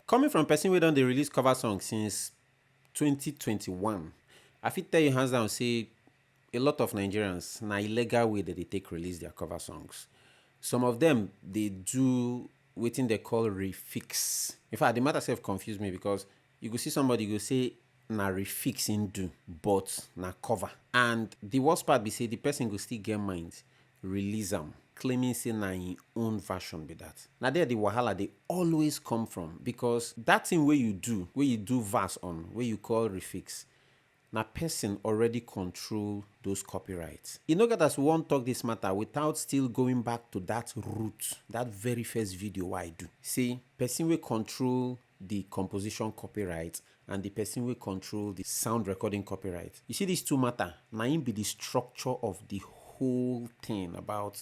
Coming from person wey don dey release cover song since 2021, I fit tell you hands down say a lot of Nigerians na illegal way that they take release their cover songs. Some of them they do wetin they call refix. In fact, the matter self confuse me because you go see somebody go say na refix in do, but na cover. And the worst part be say the person go still get mind release am, claiming say na im own version be that. Now there the wahala they always come from, because that thing where you do verse on, where you call refix, na person already control those copyrights. You know, get as we won't talk this matter without still going back to that root, that very first video I do. See, person will control the composition copyright and the person will control the sound recording copyright. You see, these two matter. Now im be the structure of the whole thing about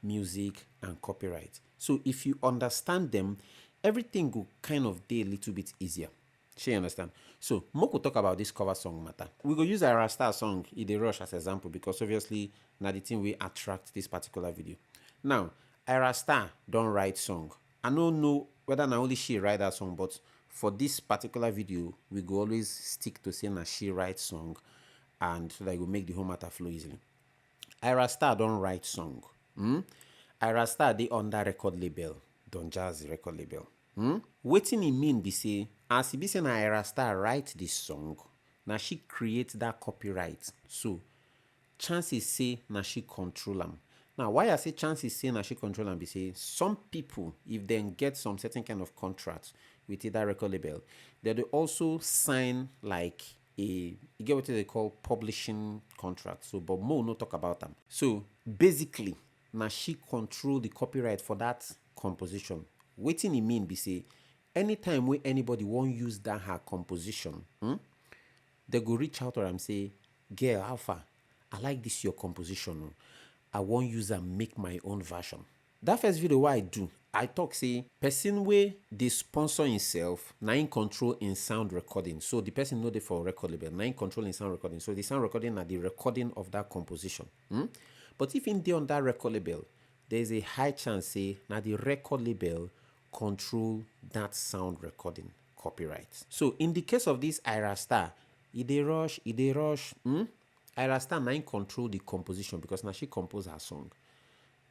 music and copyright. So if you understand them, everything will kind of be a little bit easier. She understand? So make we talk about this cover song matter. We go use a Star song "E Dey Rush" as example because obviously na the thing we attract this particular video. Now, Ira Star don't write song. I don't know whether na only she write that song, but for this particular video, we go always stick to say na she write song, and so that it will make the whole matter flow easily. Ira Star don't write song. Ira Star dey under record label, Don Jazzy record label. Wetin e mean be say, as e be say na Ira Star write this song, na she create that copyright. So chances say na she control am. Now, why I say chances say na she control am be say some people, if they get some certain kind of contract with either record label, they also sign like you get what they call publishing contract. So, but Mo no talk about them. So basically, na she control the copyright for that composition. Wetin e mean be say, anytime when anybody won't use that her composition, they go reach out to her and say, "Girl, how far? I like this your composition. I won't use and make my own version." That first video what I do, I talk say person wey dey sponsor himself, na in control in sound recording. So the person know dey for record label, na in control in sound recording. So the sound recording na the recording of that composition. But if in dey on that record label, there is a high chance say na the record label control that sound recording copyright. So in the case of this Ira Star, e dey rush. Ira Star na in control the composition because na she compose her song.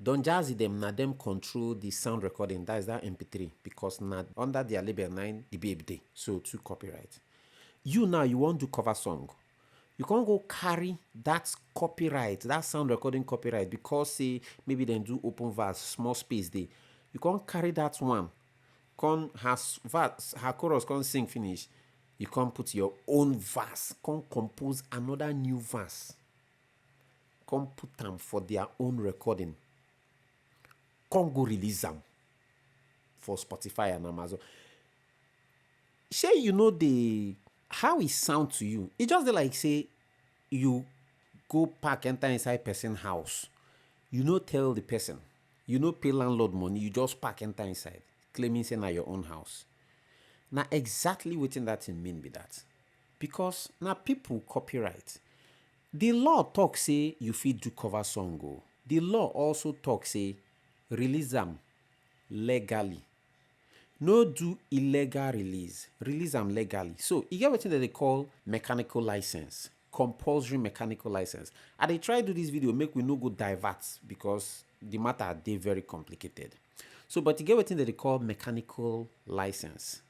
Don Jazzy them na them control the sound recording, that is that MP3, because na under their label 9 the babe day. So two copyright. You now you want to cover song. You can't go carry that copyright, that sound recording copyright, because say maybe then do open verse, small space day. You can't carry that one. Her chorus can't sing finish. You can't put your own verse. Can't compose another new verse. Can't put them for their own recording. Can't go release them for Spotify and Amazon. Say you know the how it sound to you. It just like say you go park, enter inside person house. You no tell the person. You no pay landlord money. You just park, enter inside, claiming say na your own house. Now exactly wetin that thing mean be that. Because now people copyright. The law talk say you fit do cover song go. The law also talk say release them legally. No do illegal release. Release them legally. So you get what they call mechanical license. Compulsory mechanical license. I dey try do this video make we no go divert because the matter dey very complicated. So but you get what they call mechanical license.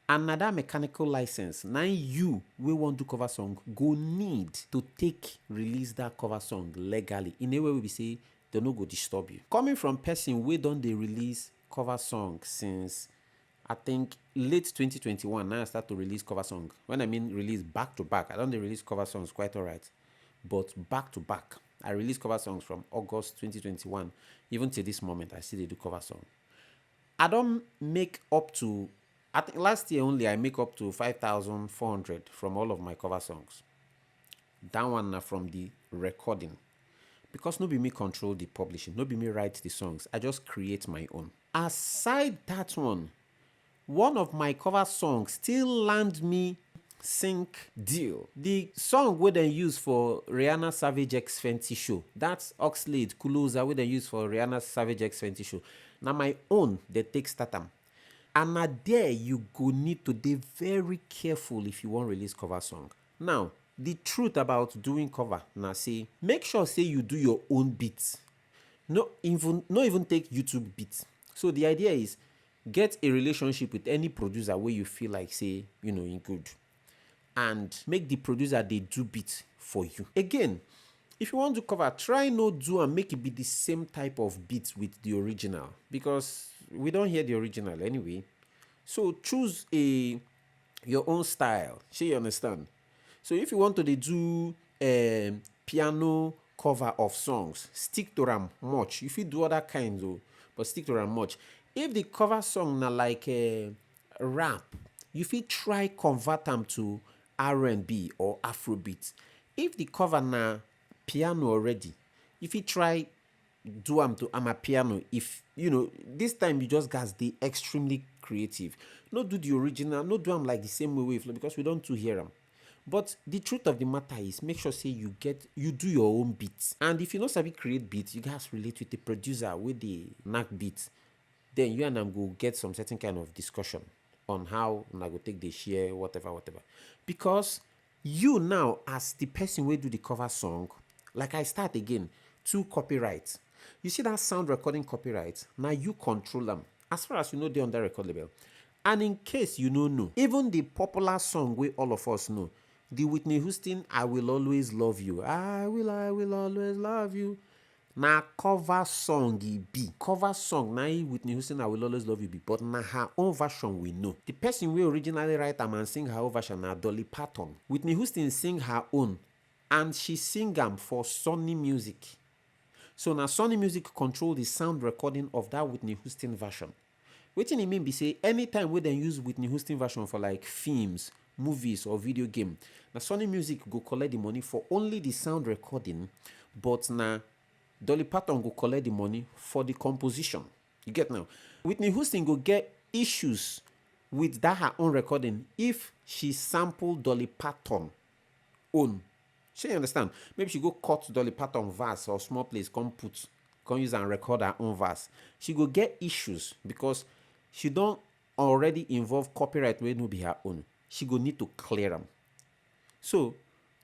And na that mechanical license, now you we want to cover song go need to take release that cover song legally. In a way we say they no go disturb you. Coming from person we don dey release cover song since I think late 2021. Now I start to release cover song. When I mean release back to back, I don't release cover songs quite alright, but back to back. I release cover songs from August 2021 even till this moment. I still do cover song. I don't make up to, I think last year only I make up to 5,400 from all of my cover songs. That one na from the recording. Because no be me control the publishing, no be me write the songs. I just create my own. Aside that one of my cover songs still land me sync deal. The song where they use for Rihanna Savage X Fenty show. That's Oxlade Kuloza where they use for Rihanna Savage X Fenty show. Now my own they take start am. And na there you go need to be very careful if you want release cover song. Now, the truth about doing cover na say make sure say you do your own beats. No even take YouTube beats. So the idea is get a relationship with any producer where you feel like say in good, and make the producer they do beats for you. Again, if you want to cover, try not do and make it be the same type of beats with the original, because we don't hear the original anyway. So choose your own style. Sure, you understand? So if you want to do piano cover of songs, stick to them much. You fit do other kinds though, but stick to them much. If the cover song na like rap, you fit try convert them to R&B or Afrobeat. If the cover na piano already, you fit try do am to amapiano. If this time you just guys dey extremely creative. No do the original, no do am like the same way flow, because we don't too hear them. But the truth of the matter is, make sure say you do your own beats. And if you no sabi create beats, you guys relate with the producer with the knack beats. Then you and them go get some certain kind of discussion on how una go take the share, whatever. Because you now, as the person wey do the cover song, like I start again, to copyright. You see that sound recording copyright? Now you control them. As far as you know, they're on that record label. And in case you don't know, even the popular song we all of us know, the Whitney Houston, I Will Always Love You. I will always love you. Na cover song e be. Cover song na Whitney Houston, I Will Always Love You be. But na her own version we know. The person we originally write am and sing her own version na Dolly Parton. Whitney Houston sing her own, and she sing am for Sony Music. So now Sony Music control the sound recording of that Whitney Houston version. Wetin e mean be say anytime we then use Whitney Houston version for like films, movies or video game, na Sony Music go collect the money for only the sound recording, but na Dolly Parton go collect the money for the composition. You get now? Whitney Houston go get issues with that her own recording if she sample Dolly Parton own. She understand? Maybe she go cut Dolly Parton verse or small place, come use and record her own verse. She go get issues because she don't already involve copyright wey no be her own. She go need to clear them. So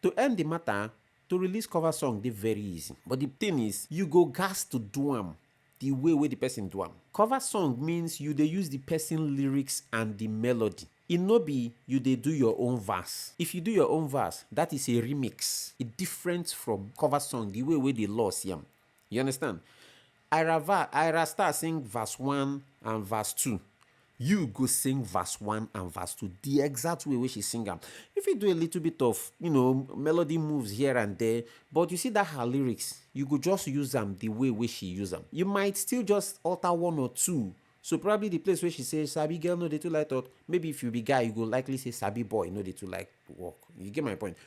to end the matter, to release cover song dey very easy. But the thing is, you go gas to do am the way the person do am. Cover song means you dey use the person lyrics and the melody. E no be you dey do your own verse. If you do your own verse, that is a remix. It's different from cover song, the way the law see am. You understand? Ira Star sing verse 1 and verse 2. You go sing verse 1 and verse 2 the exact way she sing am. If you do a little bit of melody moves here and there, but you see that her lyrics, you go just use them the way she use them. You might still just alter one or two. So probably the place where she says sabi girl no dey too like talk, maybe if you be guy you go likely say sabi boy no dey too like work. You get my point?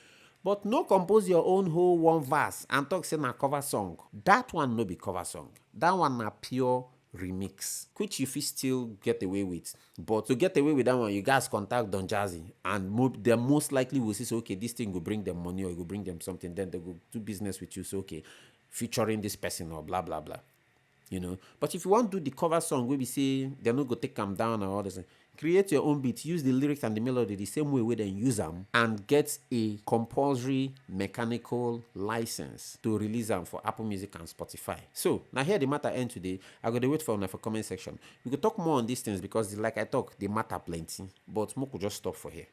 But no compose your own whole one verse and talk say na cover song. That one no be cover song. That one na pure remix, which you fit still get away with. But to get away with that one, you guys contact Don Jazzy, and they most likely will say, okay, this thing will bring them money or it will bring them something. Then they go do business with you. So okay, featuring this person or blah blah blah. But if you want to do the cover song where we say they're not going to take them down or all this, create your own beat, use the lyrics and the melody the same way they use them, and get a compulsory mechanical license to release them for Apple Music and Spotify. So now here the matter end today. I got to wait for comment section. We could talk more on these things because like I talk, they matter plenty, but more could just stop for here.